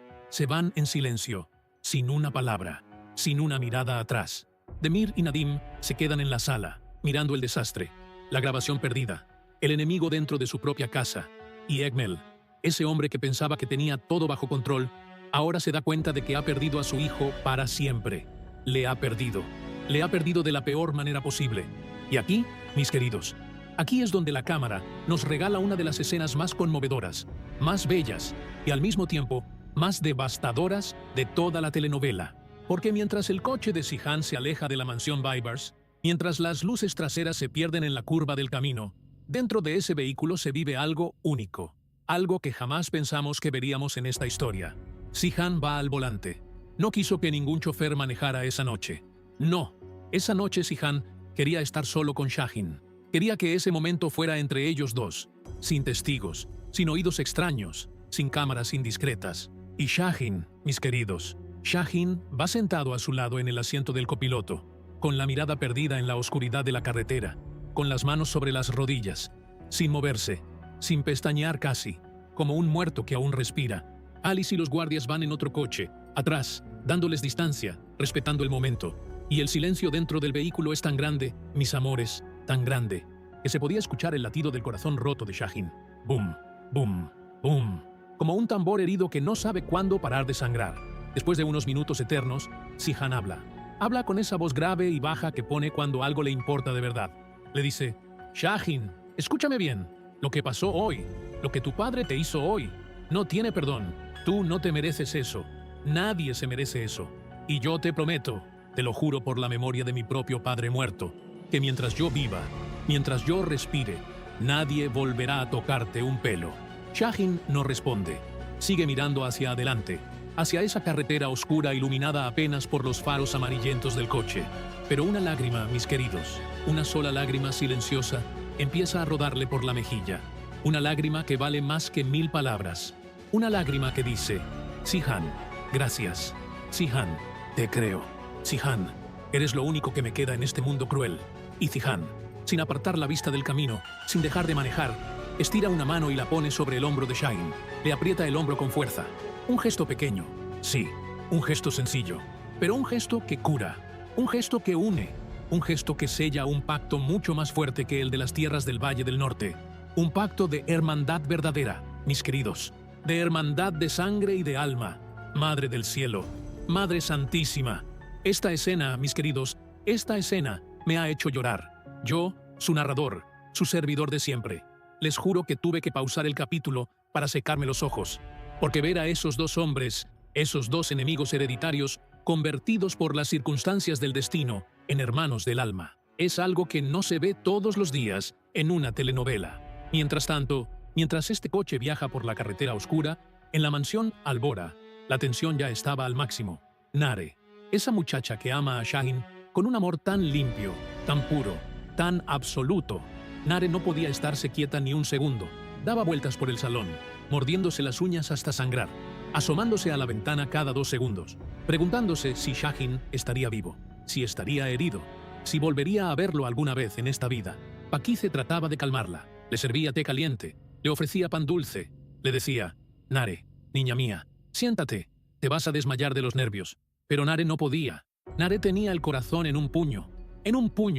en silencio, sin una palabra, sin una mirada atrás. Demir y Nadim se quedan en la sala, mirando el desastre, la grabación perdida, el enemigo dentro de su propia casa, y Ekmel, ese hombre que pensaba que tenía todo bajo control, ahora se da cuenta de que ha perdido a su hijo para siempre. Le ha perdido de la peor manera posible. Y aquí, mis queridos, aquí es donde la cámara nos regala una de las escenas más conmovedoras, más bellas y al mismo tiempo más devastadoras de toda la telenovela. Porque mientras el coche de Zihan se aleja de la mansión Baibars, mientras las luces traseras se pierden en la curva del camino, dentro de ese vehículo se vive algo único, algo que jamás pensamos que veríamos en esta historia. Zihan va al volante. No quiso que ningún chofer manejara esa noche. No, esa noche Zihan quería estar solo con Shaheen. Quería que ese momento fuera entre ellos dos, sin testigos, sin oídos extraños, sin cámaras indiscretas. Y Shaheen, mis queridos, Shaheen va sentado a su lado en el asiento del copiloto, con la mirada perdida en la oscuridad de la carretera, con las manos sobre las rodillas, sin moverse, sin pestañear casi, como un muerto que aún respira. Alice y los guardias van en otro coche, atrás, dándoles distancia, respetando el momento. Y el silencio dentro del vehículo es tan grande, mis amores, tan grande, que se podía escuchar el latido del corazón roto de Shaheen. Boom, boom, boom, como un tambor herido que no sabe cuándo parar de sangrar. Después de unos minutos eternos, Zihan habla. Habla con esa voz grave y baja que pone cuando algo le importa de verdad. Le dice: Shaheen, escúchame bien. Lo que pasó hoy, lo que tu padre te hizo hoy, no tiene perdón. Tú no te mereces eso. Nadie se merece eso. Y yo te prometo, te lo juro por la memoria de mi propio padre muerto, que mientras yo viva, mientras yo respire, nadie volverá a tocarte un pelo. Shaheen no responde. Sigue mirando hacia adelante, hacia esa carretera oscura iluminada apenas por los faros amarillentos del coche. Pero una lágrima, mis queridos, una sola lágrima silenciosa, empieza a rodarle por la mejilla. Una lágrima que vale más que 1000 palabras. Una lágrima que dice: Zihan, gracias. Zihan, te creo. Zihan, eres lo único que me queda en este mundo cruel. Y Zihan, sin apartar la vista del camino, sin dejar de manejar, estira una mano y la pone sobre el hombro de Shaheen. Le aprieta el hombro con fuerza. Un gesto pequeño, sí, un gesto sencillo, pero un gesto que cura, un gesto que une, un gesto que sella un pacto mucho más fuerte que el de las tierras del Valle del Norte. Un pacto de hermandad verdadera, mis queridos, de hermandad de sangre y de alma. Madre del cielo, Madre Santísima. Esta escena, mis queridos, esta escena me ha hecho llorar. Yo, su narrador, su servidor de siempre. Les juro que tuve que pausar el capítulo para secarme los ojos, porque ver a esos dos hombres, esos dos enemigos hereditarios, convertidos por las circunstancias del destino en hermanos del alma, es algo que no se ve todos los días en una telenovela. Mientras tanto, mientras este coche viaja por la carretera oscura, en la mansión Albora, la tensión ya estaba al máximo. Nare, esa muchacha que ama a Shaheen con un amor tan limpio, tan puro, tan absoluto. Nare no podía estarse quieta ni un segundo. Daba vueltas por el salón, mordiéndose las uñas hasta sangrar, asomándose a la ventana cada 2 segundos, preguntándose si Shaheen estaría vivo, si estaría herido, si volvería a verlo alguna vez en esta vida. Paquice trataba de calmarla. Le servía té caliente, le ofrecía pan dulce. Le decía: Nare, niña mía, siéntate, te vas a desmayar de los nervios. Pero Nare no podía. Nare tenía el corazón en un puño,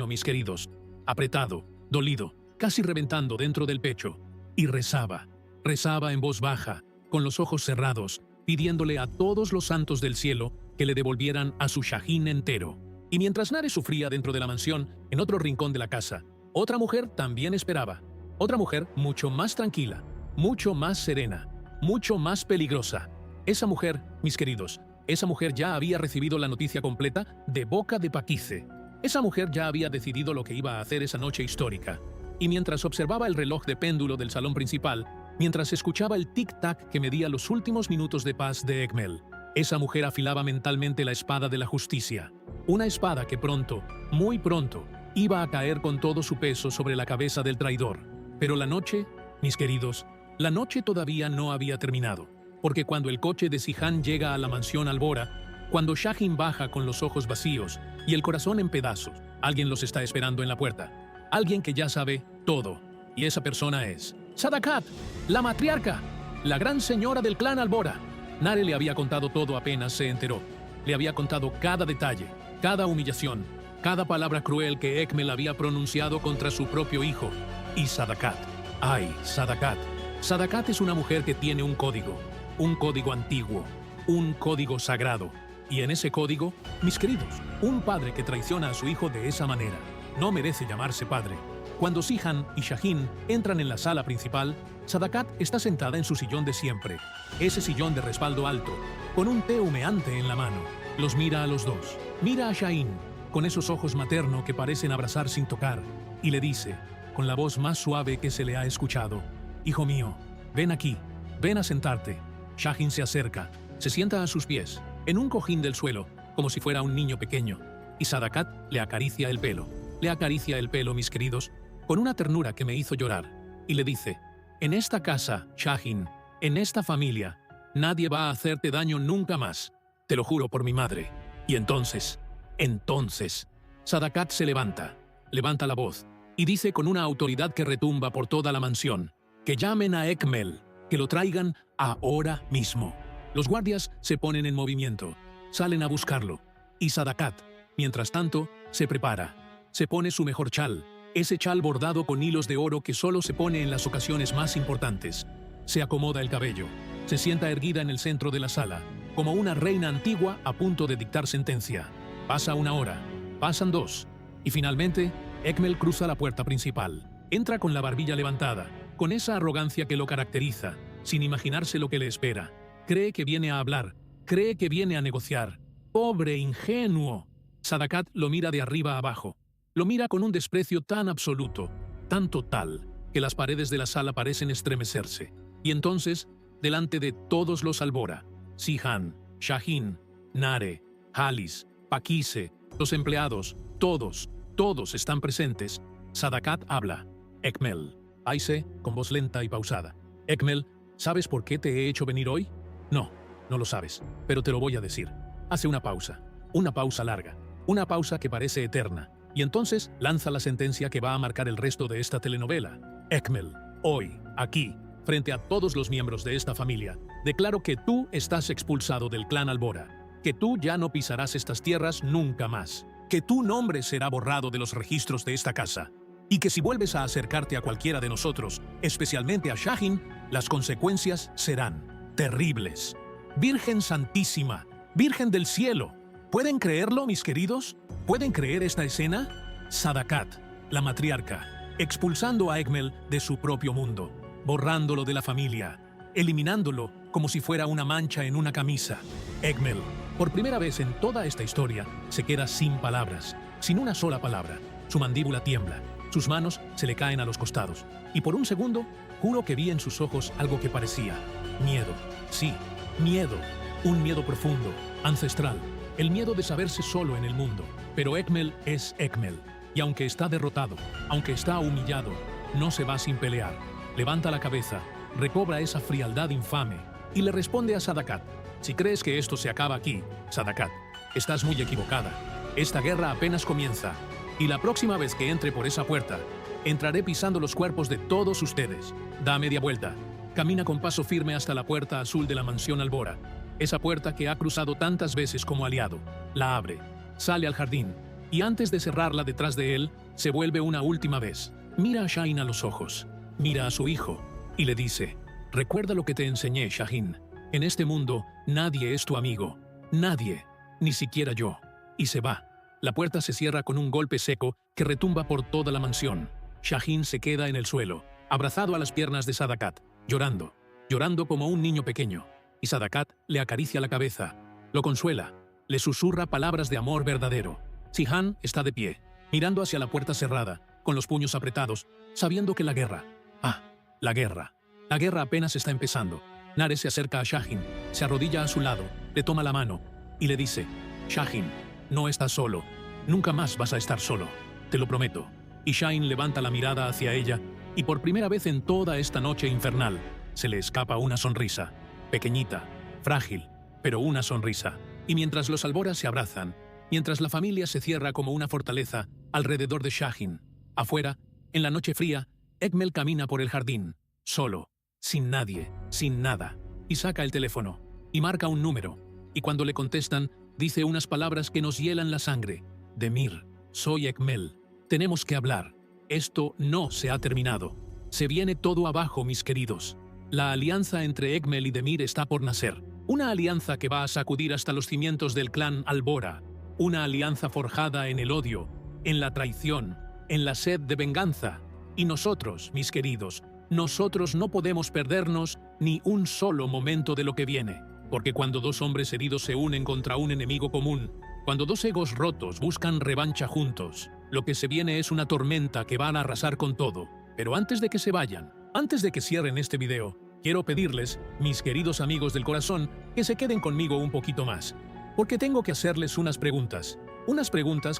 mis queridos, apretado, dolido, casi reventando dentro del pecho. Y rezaba en voz baja, con los ojos cerrados, pidiéndole a todos los santos del cielo que le devolvieran a su Shaheen entero. Y mientras Nare sufría dentro de la mansión, en otro rincón de la casa, otra mujer también esperaba. Otra mujer mucho más tranquila, mucho más serena, mucho más peligrosa. Esa mujer, mis queridos, esa mujer ya había recibido la noticia completa de boca de Paquice. Esa mujer ya había decidido lo que iba a hacer esa noche histórica. Y mientras observaba el reloj de péndulo del salón principal, mientras escuchaba el tic-tac que medía los últimos minutos de paz de Ekmel, esa mujer afilaba mentalmente la espada de la justicia. Una espada que pronto, muy pronto, iba a caer con todo su peso sobre la cabeza del traidor. Pero la noche, mis queridos, la noche todavía no había terminado, porque cuando el coche de Zihan llega a la mansión Albora, cuando Shaheen baja con los ojos vacíos y el corazón en pedazos, alguien los está esperando en la puerta. Alguien que ya sabe todo, y esa persona es Sadakat, la matriarca, la gran señora del clan Albora. Nare le había contado todo apenas se enteró. Le había contado cada detalle, cada humillación, cada palabra cruel que Ekmel había pronunciado contra su propio hijo. Y Sadakat, ay, Sadakat. Sadakat es una mujer que tiene un código antiguo, un código sagrado. Y en ese código, mis queridos, un padre que traiciona a su hijo de esa manera no merece llamarse padre. Cuando Zihan y Shaheen entran en la sala principal, Sadakat está sentada en su sillón de siempre, ese sillón de respaldo alto, con un té humeante en la mano. Los mira a los dos. Mira a Shaheen, con esos ojos maternos que parecen abrazar sin tocar, y le dice, con la voz más suave que se le ha escuchado: Hijo mío, ven aquí, ven a sentarte. Shaheen se acerca, se sienta a sus pies, en un cojín del suelo, como si fuera un niño pequeño, y Sadakat le acaricia el pelo. Le acaricia el pelo, mis queridos, con una ternura que me hizo llorar, y le dice: en esta casa, Shaheen, en esta familia, nadie va a hacerte daño nunca más. Te lo juro por mi madre. Y entonces, Sadakat se levanta la voz, y dice con una autoridad que retumba por toda la mansión: que llamen a Ekmel, que lo traigan ahora mismo. Los guardias se ponen en movimiento, salen a buscarlo, y Sadakat, mientras tanto, se prepara. Se pone su mejor chal, ese chal bordado con hilos de oro que solo se pone en las ocasiones más importantes. Se acomoda el cabello, se sienta erguida en el centro de la sala, como una reina antigua a punto de dictar sentencia. Pasa 1 hora, pasan 2, y finalmente, Ekmel cruza la puerta principal. Entra con la barbilla levantada, con esa arrogancia que lo caracteriza, sin imaginarse lo que le espera. Cree que viene a hablar, cree que viene a negociar. ¡Pobre ingenuo! Sadakat lo mira de arriba abajo. Lo mira con un desprecio tan absoluto, tan total, que las paredes de la sala parecen estremecerse. Y entonces, delante de todos los Albora, Zihan, Shaheen, Nare, Halis, Pakise, los empleados, todos están presentes. Sadakat habla. Ekmel. Aise, con voz lenta y pausada. Ekmel, ¿sabes por qué te he hecho venir hoy? No, no lo sabes, pero te lo voy a decir. Hace una pausa larga, una pausa que parece eterna, y entonces lanza la sentencia que va a marcar el resto de esta telenovela. Ekmel, hoy, aquí, frente a todos los miembros de esta familia, declaro que tú estás expulsado del clan Albora, que tú ya no pisarás estas tierras nunca más, que tu nombre será borrado de los registros de esta casa, y que si vuelves a acercarte a cualquiera de nosotros, especialmente a Shaheen, las consecuencias serán terribles. Virgen Santísima, Virgen del Cielo, ¿pueden creerlo, mis queridos? ¿Pueden creer esta escena? Sadakat, la matriarca, expulsando a Ekmel de su propio mundo, borrándolo de la familia, eliminándolo como si fuera una mancha en una camisa. Ekmel, por primera vez en toda esta historia, se queda sin palabras, sin una sola palabra. Su mandíbula tiembla, sus manos se le caen a los costados, y por un segundo, juro que vi en sus ojos algo que parecía miedo. Sí, miedo, un miedo profundo, ancestral, el miedo de saberse solo en el mundo. Pero Ekmel es Ekmel, y aunque está derrotado, aunque está humillado, no se va sin pelear. Levanta la cabeza, recobra esa frialdad infame, y le responde a Sadakat: si crees que esto se acaba aquí, Sadakat, estás muy equivocada. Esta guerra apenas comienza, y la próxima vez que entre por esa puerta, entraré pisando los cuerpos de todos ustedes. Da media vuelta. Camina con paso firme hasta la puerta azul de la mansión Albora, esa puerta que ha cruzado tantas veces como aliado. La abre, sale al jardín, y antes de cerrarla detrás de él, se vuelve una última vez. Mira a Shaheen a los ojos, mira a su hijo, y le dice: recuerda lo que te enseñé, Shaheen. En este mundo, nadie es tu amigo. Nadie, ni siquiera yo. Y se va. La puerta se cierra con un golpe seco que retumba por toda la mansión. Shaheen se queda en el suelo, abrazado a las piernas de Sadakat, llorando como un niño pequeño. Y Sadakat le acaricia la cabeza, lo consuela, le susurra palabras de amor verdadero. Zihan está de pie, mirando hacia la puerta cerrada, con los puños apretados, sabiendo que la guerra apenas está empezando. Nare se acerca a Shaheen, se arrodilla a su lado, le toma la mano y le dice: Shaheen, no estás solo, nunca más vas a estar solo, te lo prometo. Y Shaheen levanta la mirada hacia ella, y por primera vez en toda esta noche infernal, se le escapa una sonrisa, pequeñita, frágil, pero una sonrisa. Y mientras los Alboras se abrazan, mientras la familia se cierra como una fortaleza alrededor de Shaheen, afuera, en la noche fría, Ekmel camina por el jardín, solo, sin nadie, sin nada, y saca el teléfono, y marca un número, y cuando le contestan, dice unas palabras que nos hielan la sangre. Demir, soy Ekmel, tenemos que hablar, esto no se ha terminado, se viene todo abajo, mis queridos. La alianza entre Ekmel y Demir está por nacer, una alianza que va a sacudir hasta los cimientos del clan Albora, una alianza forjada en el odio, en la traición, en la sed de venganza. Y nosotros, mis queridos, nosotros no podemos perdernos ni un solo momento de lo que viene, porque cuando dos hombres heridos se unen contra un enemigo común, cuando dos egos rotos buscan revancha juntos, lo que se viene es una tormenta que van a arrasar con todo. Pero antes de que se vayan, antes de que cierren este video, quiero pedirles, mis queridos amigos del corazón, que se queden conmigo un poquito más, porque tengo que hacerles unas preguntas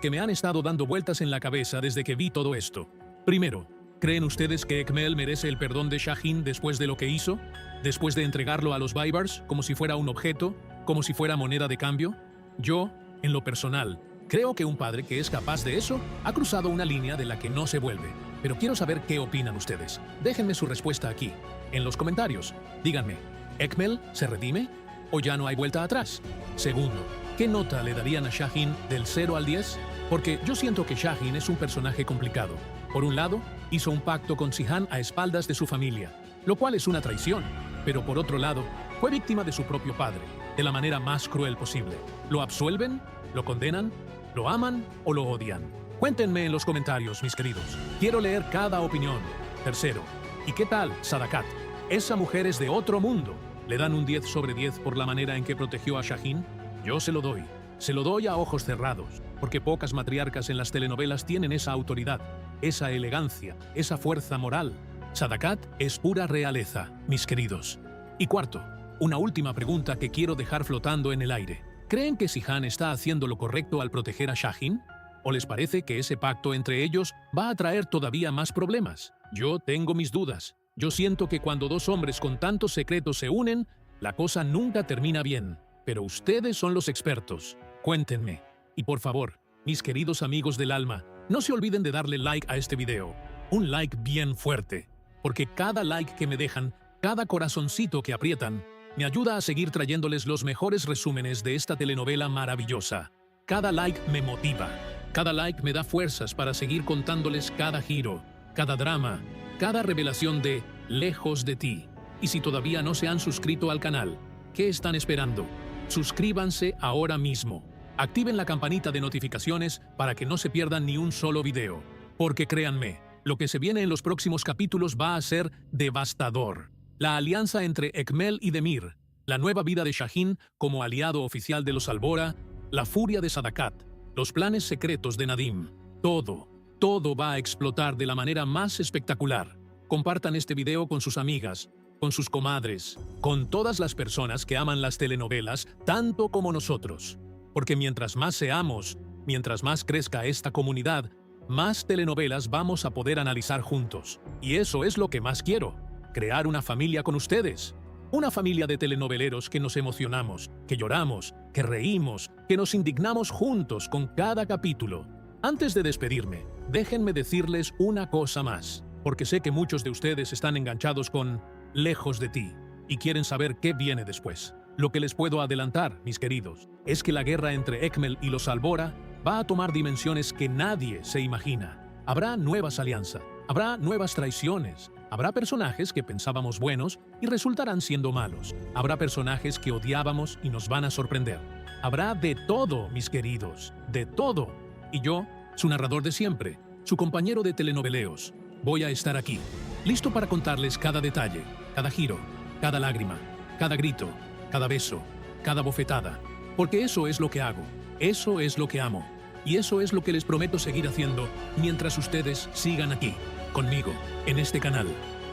que me han estado dando vueltas en la cabeza desde que vi todo esto. Primero, ¿creen ustedes que Ekmel merece el perdón de Shaheen después de lo que hizo? ¿Después de entregarlo a los Baibars como si fuera un objeto, como si fuera moneda de cambio? Yo, en lo personal, creo que un padre que es capaz de eso ha cruzado una línea de la que no se vuelve. Pero quiero saber qué opinan ustedes. Déjenme su respuesta aquí, en los comentarios. Díganme, ¿Ekmel se redime o ya no hay vuelta atrás? Segundo, ¿qué nota le darían a Shaheen del 0 al 10? Porque yo siento que Shaheen es un personaje complicado. Por un lado, hizo un pacto con Zihan a espaldas de su familia, lo cual es una traición. Pero por otro lado, fue víctima de su propio padre, de la manera más cruel posible. ¿Lo absuelven? ¿Lo condenan? ¿Lo aman o lo odian? Cuéntenme en los comentarios, mis queridos. Quiero leer cada opinión. Tercero, ¿y qué tal Sadakat? Esa mujer es de otro mundo. ¿Le dan un 10 sobre 10 por la manera en que protegió a Shaheen? Yo se lo doy a ojos cerrados. porque pocas matriarcas en las telenovelas tienen esa autoridad, esa elegancia, esa fuerza moral. Sadakat es pura realeza, mis queridos. Y cuarto, una última pregunta que quiero dejar flotando en el aire. ¿Creen que Sihan está haciendo lo correcto al proteger a Shaheen? ¿O les parece que ese pacto entre ellos va a traer todavía más problemas? Yo tengo mis dudas. Yo siento que cuando dos hombres con tantos secretos se unen, la cosa nunca termina bien. Pero ustedes son los expertos. Cuéntenme. Y por favor, mis queridos amigos del alma, no se olviden de darle like a este video. Un like bien fuerte. Porque cada like que me dejan, cada corazoncito que aprietan, me ayuda a seguir trayéndoles los mejores resúmenes de esta telenovela maravillosa. Cada like me motiva. Cada like me da fuerzas para seguir contándoles cada giro, cada drama, cada revelación de Lejos de ti. Y si todavía no se han suscrito al canal, ¿qué están esperando? Suscríbanse ahora mismo. Activen la campanita de notificaciones para que no se pierdan ni un solo video. Porque créanme, lo que se viene en los próximos capítulos va a ser devastador. La alianza entre Ekmel y Demir, la nueva vida de Shaheen como aliado oficial de los Albora, la furia de Sadakat, los planes secretos de Nadim. Todo va a explotar de la manera más espectacular. Compartan este video con sus amigas, con sus comadres, con todas las personas que aman las telenovelas tanto como nosotros. Porque mientras más seamos, mientras más crezca esta comunidad, más telenovelas vamos a poder analizar juntos. Y eso es lo que más quiero, crear una familia con ustedes. Una familia de telenoveleros que nos emocionamos, que lloramos, que reímos, que nos indignamos juntos con cada capítulo. Antes de despedirme, déjenme decirles una cosa más, porque sé que muchos de ustedes están enganchados con Lejos de ti y quieren saber qué viene después. Lo que les puedo adelantar, mis queridos, es que la guerra entre Ekmel y los Albora va a tomar dimensiones que nadie se imagina. Habrá nuevas alianzas, habrá nuevas traiciones, habrá personajes que pensábamos buenos y resultarán siendo malos. Habrá personajes que odiábamos y nos van a sorprender. Habrá de todo, mis queridos, de todo. Y yo, su narrador de siempre, su compañero de telenoveleos, voy a estar aquí, listo para contarles cada detalle, cada giro, cada lágrima, cada grito, cada beso, cada bofetada. Porque eso es lo que hago, eso es lo que amo. Y eso es lo que les prometo seguir haciendo mientras ustedes sigan aquí, conmigo, en este canal.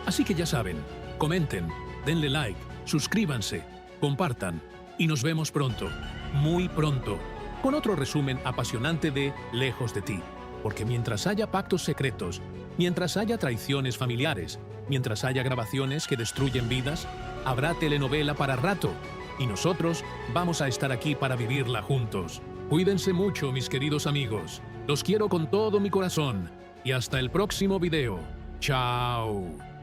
Así que ya saben, comenten, denle like, suscríbanse, compartan y nos vemos pronto, muy pronto, con otro resumen apasionante de Lejos de ti. Porque mientras haya pactos secretos, mientras haya traiciones familiares, mientras haya grabaciones que destruyen vidas, habrá telenovela para rato y nosotros vamos a estar aquí para vivirla juntos. Cuídense mucho, mis queridos amigos. Los quiero con todo mi corazón. Y hasta el próximo video. ¡Chao!